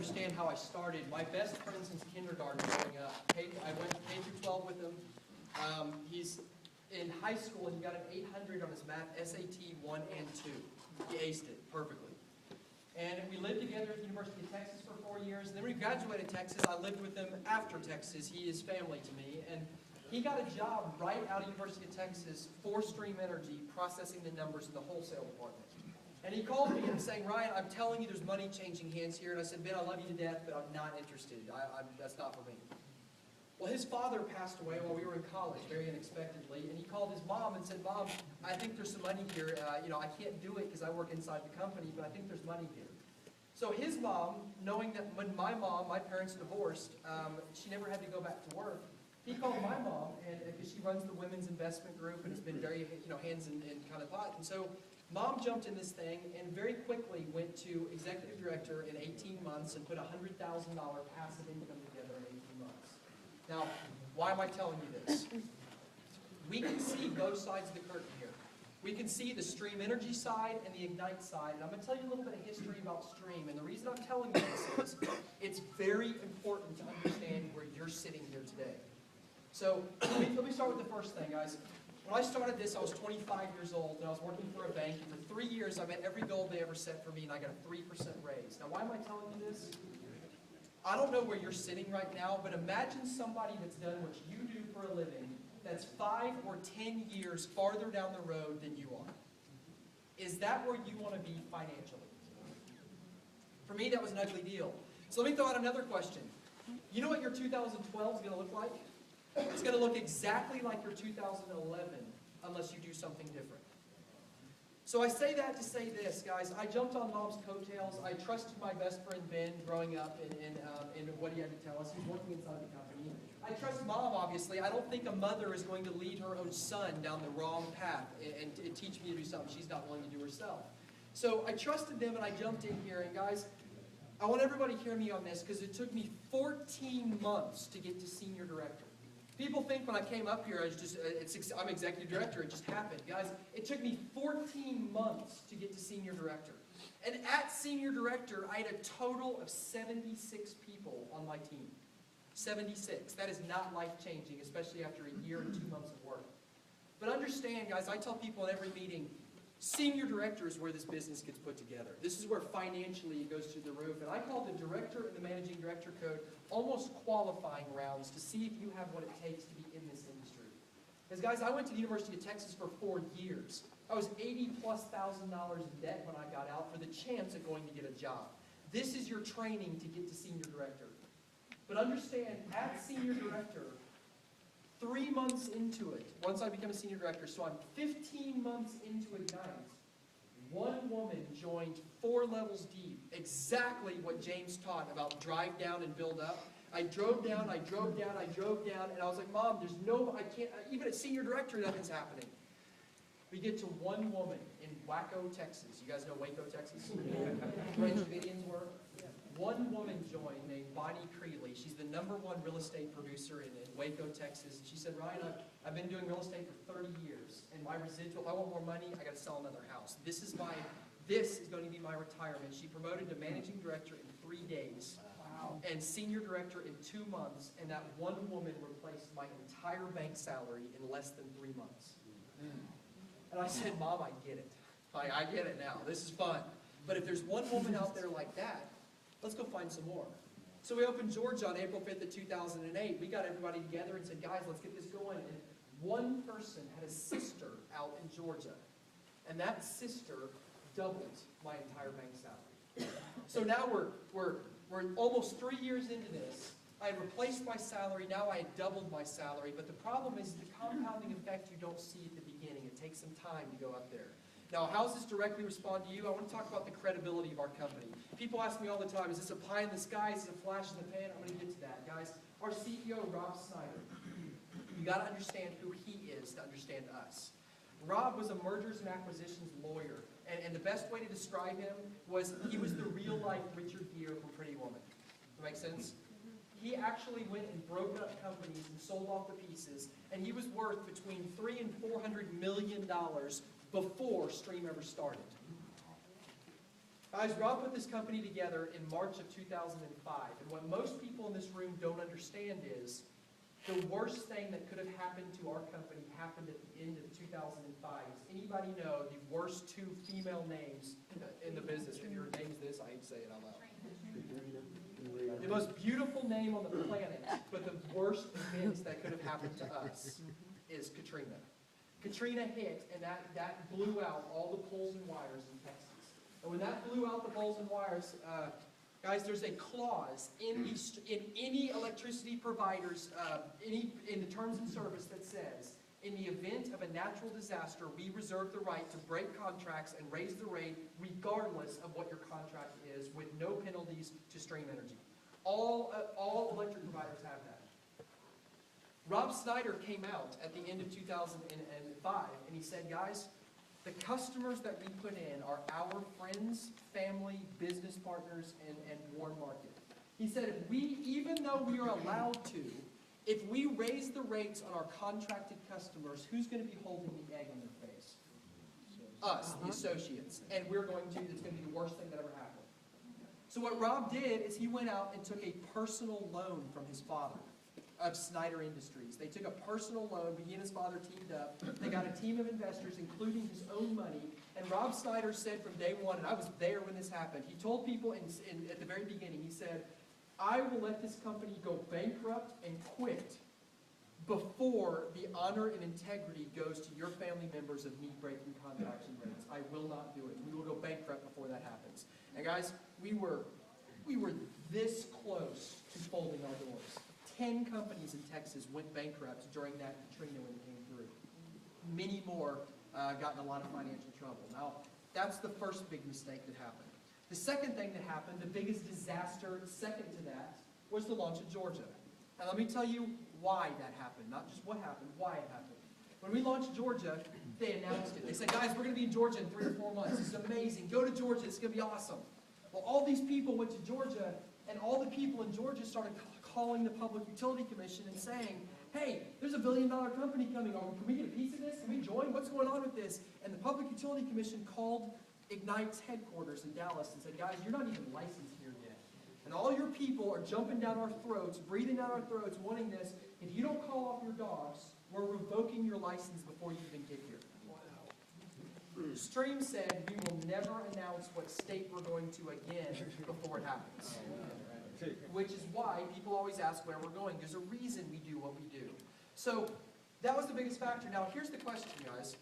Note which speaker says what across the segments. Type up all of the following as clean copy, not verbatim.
Speaker 1: understand how I started. My best friend since kindergarten growing up. I went K through 12 with him. He's in high school and he got an 800 on his math SAT 1 and 2. He aced it perfectly. And we lived together at the University of Texas for 4 years. And then when we graduated Texas, I lived with him after Texas. He is family to me. And he got a job right out of University of Texas for Stream Energy, processing the numbers in the wholesale department. And he called me and was saying, Ryan, I'm telling you there's money changing hands here. And I said, Ben, I love you to death, but I'm not interested. That's not for me. Well, his father passed away while we were in college, very unexpectedly. And he called his mom and said, Mom, I think there's some money here. I can't do it because I work inside the company, but I think there's money here. So his mom, knowing that when my parents divorced, she never had to go back to work. He called my mom, and because she runs the women's investment group and has been very, hands in kind of pot. And so Mom jumped in this thing and very quickly went to executive director in 18 months and put $100,000 passive income together in 18 months. Now, why am I telling you this? We can see both sides of the curtain here. We can see the Stream Energy side and the Ignite side. And I'm going to tell you a little bit of history about Stream. And the reason I'm telling you this is it's very important to understand where you're sitting here today. So let me start with the first thing, guys. When I started this, I was 25 years old, and I was working for a bank. And for 3 years, I met every goal they ever set for me, and I got a 3% raise. Now, why am I telling you this? I don't know where you're sitting right now, but imagine somebody that's done what you do for a living that's 5 or 10 years farther down the road than you are. Is that where you want to be financially? For me, that was an ugly deal. So let me throw out another question. You know what your 2012 is going to look like? It's going to look exactly like your 2011 unless you do something different. So I say that to say this, guys. I jumped on Mom's coattails. I trusted my best friend Ben growing up in what he had to tell us. He's working inside the company. I trust Mom, obviously. I don't think a mother is going to lead her own son down the wrong path and teach me to do something she's not willing to do herself. So I trusted them and I jumped in here. And guys, I want everybody to hear me on this because it took me 14 months to get to senior director. People think when I came up here, I'm executive director, it just happened. Guys, it took me 14 months to get to senior director. And at senior director, I had a total of 76 people on my team. 76. That is not life-changing, especially after a year and 2 months of work. But understand, guys, I tell people in every meeting, senior director is where this business gets put together. This is where financially it goes through the roof. And I call the director and the managing director code almost qualifying rounds to see if you have what it takes to be in this industry. Because guys, I went to the University of Texas for 4 years. I was $80,000+ in debt when I got out for the chance of going to get a job. This is your training to get to senior director. But understand, at senior director, 3 months into it, once I become a senior director, so I'm 15 months into Ignite, one woman joined 4 levels deep, exactly what James taught about drive down and build up. I drove down, and I was like, Mom, I can't, even at senior director, nothing's happening. We get to one woman in Waco, Texas. You guys know Waco, Texas? Where the Davidians were? One woman joined named Bonnie Creeley. She's the #1 real estate producer in Waco, Texas. She said, Ryan, I've been doing real estate for 30 years, and my residual, if I want more money, I got to sell another house. This is going to be my retirement. She promoted to managing director in 3 days. Wow. And senior director in 2 months, and that one woman replaced my entire bank salary in less than 3 months. And I said, Mom, I get it. I get it now. This is fun. But if there's one woman out there like that, let's go find some more. So we opened Georgia on April 5th of 2008. We got everybody together and said, guys, let's get this going. And one person had a sister out in Georgia. And that sister doubled my entire bank salary. So now we're almost 3 years into this. I had replaced my salary. Now I had doubled my salary. But the problem is the compounding effect you don't see at the beginning. It takes some time to go up there. Now, how does this directly respond to you? I want to talk about the credibility of our company. People ask me all the time, is this a pie in the sky? Is it a flash in the pan? I'm going to get to that. Guys, our CEO, Rob Snyder, you got to understand who he is to understand us. Rob was a mergers and acquisitions lawyer. And the best way to describe him was he was the real-life Richard Gere from Pretty Woman. Does that make sense? He actually went and broke up companies and sold off the pieces, and he was worth between $300 and $400 million before Stream ever started. Guys, Rob put this company together in March of 2005, and what most people in this room don't understand is the worst thing that could have happened to our company happened at the end of 2005. Does anybody know the worst two female names in the business? If your name's this, I hate to say it out loud. The most beautiful name on the planet, but the worst event that could have happened to us is Katrina. Katrina hit, and that blew out all the poles and wires in Texas. And when that blew out the poles and wires, guys, there's a clause in any electricity providers, in the terms and service that says, in the event of a natural disaster, we reserve the right to break contracts and raise the rate regardless of what your contract is, with no penalties to Stream Energy. All electric providers have that. Rob Snyder came out at the end of 2005 and he said, guys, the customers that we put in are our friends, family, business partners, and warm market. He said, even though we are allowed to, if we raise the rates on our contracted customers, who's going to be holding the egg on their face? Us, the associates. And it's going to be the worst thing that ever happened. So what Rob did is he went out and took a personal loan from his father of Snyder Industries. They took a personal loan. He and his father teamed up. They got a team of investors, including his own money. And Rob Snyder said from day one, and I was there when this happened, he told people at the very beginning, he said, I will let this company go bankrupt and quit before the honor and integrity goes to your family members of me breaking contracts and rates. I will not do it. We will go bankrupt before that happens. And guys, we were this close to folding our doors. 10 companies in Texas went bankrupt during that Katrina when it came through. Many more got in a lot of financial trouble. Now, that's the first big mistake that happened. The second thing that happened, the biggest disaster second to that, was the launch of Georgia. And let me tell you why that happened. Not just what happened, why it happened. When we launched Georgia, they announced it. They said, guys, we're going to be in Georgia in 3 or 4 months. This is amazing. Go to Georgia. It's going to be awesome. Well, all these people went to Georgia, and all the people in Georgia started calling the Public Utility Commission and saying, hey, there's a $1 billion company coming on. Can we get a piece of this? Can we join? What's going on with this? And the Public Utility Commission called Ignite's headquarters in Dallas and said, guys, you're not even licensed here yet. And all your people are jumping down our throats, breathing down our throats, wanting this. If you don't call off your dogs, we're revoking your license before you even get here. Stream said we will never announce what state we're going to again before it happens. Which is why people always ask where we're going. There's a reason we do what we do. So that was the biggest factor. Now here's the question, guys.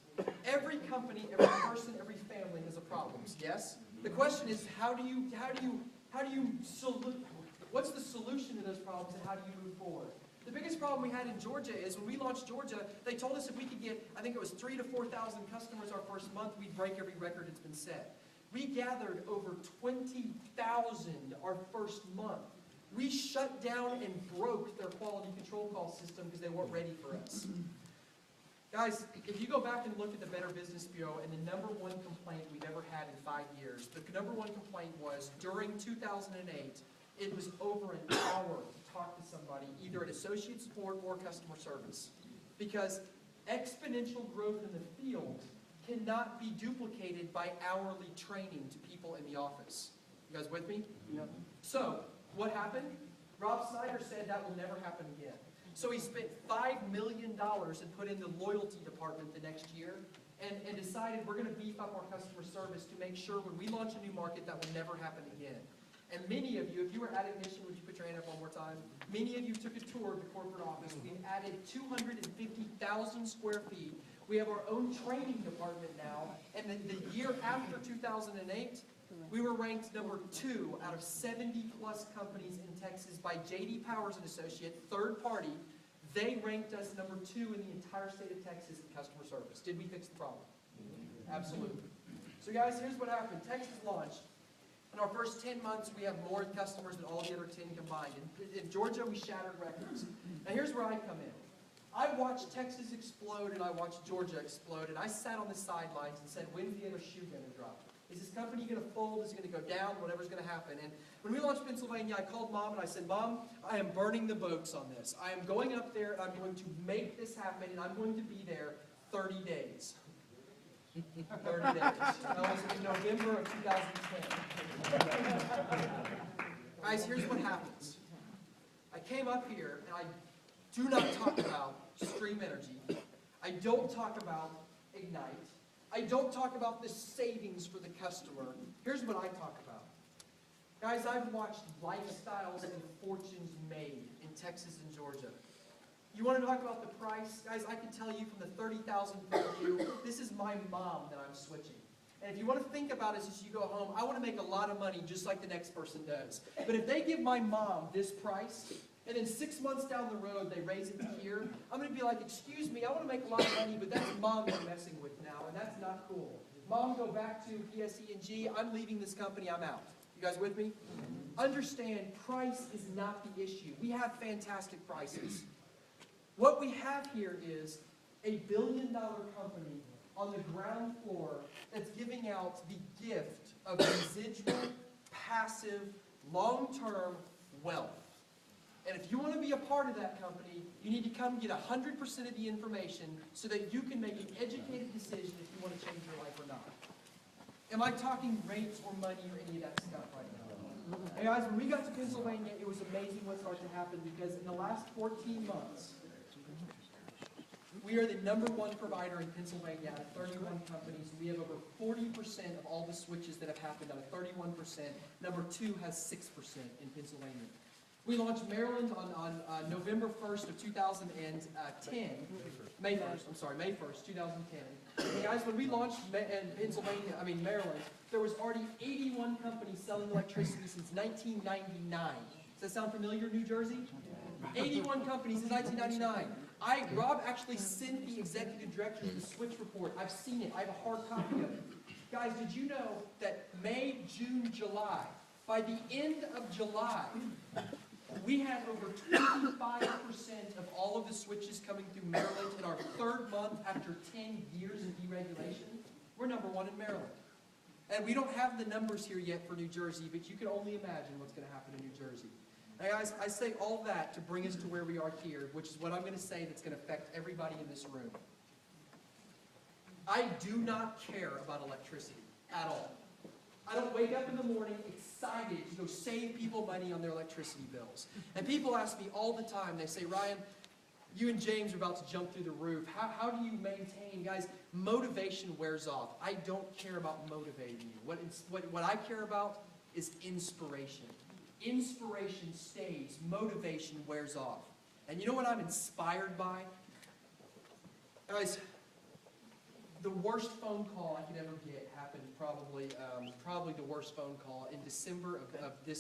Speaker 1: Every company, every person, every family has a problem. Yes? The question is, what's the solution to those problems and how do you move forward? The biggest problem we had in Georgia is when we launched Georgia, they told us if we could get, I think it was 3,000 to 4,000 customers our first month, we'd break every record that's been set. We gathered over 20,000 our first month. We shut down and broke their quality control call system because they weren't ready for us. Guys, if you go back and look at the Better Business Bureau and the number one complaint we've ever had in 5 years, the number one complaint was during 2008, it was over an hour to talk to somebody, either at associate support or customer service. Because exponential growth in the field cannot be duplicated by hourly training to people in the office. You guys with me? Yeah. So, what happened? Rob Snyder said that will never happen again. So he spent $5 million and put in the loyalty department the next year and decided we're going to beef up our customer service to make sure when we launch a new market that will never happen again. And many of you, if you were at Ignition, would you put your hand up one more time? Many of you took a tour of the corporate office. We've added 250,000 square feet. We have our own training department now. And then the year after 2008, we were ranked number 2 out of 70 plus companies in Texas by J.D. Powers & Associate, third party. They ranked us number 2 in the entire state of Texas in customer service. Did we fix the problem? Absolutely. So guys, here's what happened. Texas launched. In our first 10 months, we have more customers than all the other 10 combined. In Georgia, we shattered records. Now here's where I come in. I watched Texas explode and I watched Georgia explode, and I sat on the sidelines and said, when's the other shoe going to drop? Is this company going to fold? Is it going to go down? Whatever's going to happen. And when we launched Pennsylvania, I called Mom and I said, Mom, I am burning the boats on this. I am going up there and I'm going to make this happen, and I'm going to be there 30 days. 30 days. That was in November of 2010. Guys, here's what happens. I came up here and I do not talk about Stream Energy. I don't talk about Ignite. I don't talk about the savings for the customer. Here's what I talk about. Guys, I've watched lifestyles and fortunes made in Texas and Georgia. You want to talk about the price? Guys, I can tell you from the 30,000 foot view, this is my mom that I'm switching. And if you want to think about it as you go home, I want to make a lot of money just like the next person does. But if they give my mom this price, and then 6 months down the road they raise it to here, I'm going to be like, excuse me, I want to make a lot of money, but that's mom you're messing with now, and that's not cool. Mom, go back to PSE&G. I'm leaving this company. I'm out. You guys with me? Understand, price is not the issue. We have fantastic prices. What we have here is a billion-dollar company on the ground floor that's giving out the gift of residual, passive, long-term wealth. And if you want to be a part of that company, you need to come get 100% of the information so that you can make an educated decision if you want to change your life or not. Am I talking rates or money or any of that stuff right now? Hey guys, when we got to Pennsylvania, it was amazing what started to happen because in the last 14 months, we are the #1 provider in Pennsylvania out of 31 companies. We have over 40% of all the switches that have happened out of 31%. #2 has 6% in Pennsylvania. We launched Maryland on November 1st of 2010. May 1st, 2010. And guys, when we launched in Maryland, there was already 81 companies selling electricity since 1999. Does that sound familiar, New Jersey? 81 companies since 1999. Rob actually sent the executive director the switch report. I've seen it. I have a hard copy of it. Guys, did you know that May, June, July, by the end of July, we had over 25% of all of the switches coming through Maryland in our 3rd month after 10 years of deregulation? We're #1 in Maryland. And we don't have the numbers here yet for New Jersey, but you can only imagine what's going to happen in New Jersey. Now guys, I say all that to bring us to where we are here, which is what I'm going to say that's going to affect everybody in this room. I do not care about electricity at all. I don't wake up in the morning excited to go save people money on their electricity bills. And people ask me all the time, they say, Ryan, you and James are about to jump through the roof. How do you maintain? Guys, motivation wears off. I don't care about motivating you. What I care about is inspiration. Inspiration stays, motivation wears off. And you know what I'm inspired by? Guys, the worst phone call I could ever get happened probably the worst phone call in December of this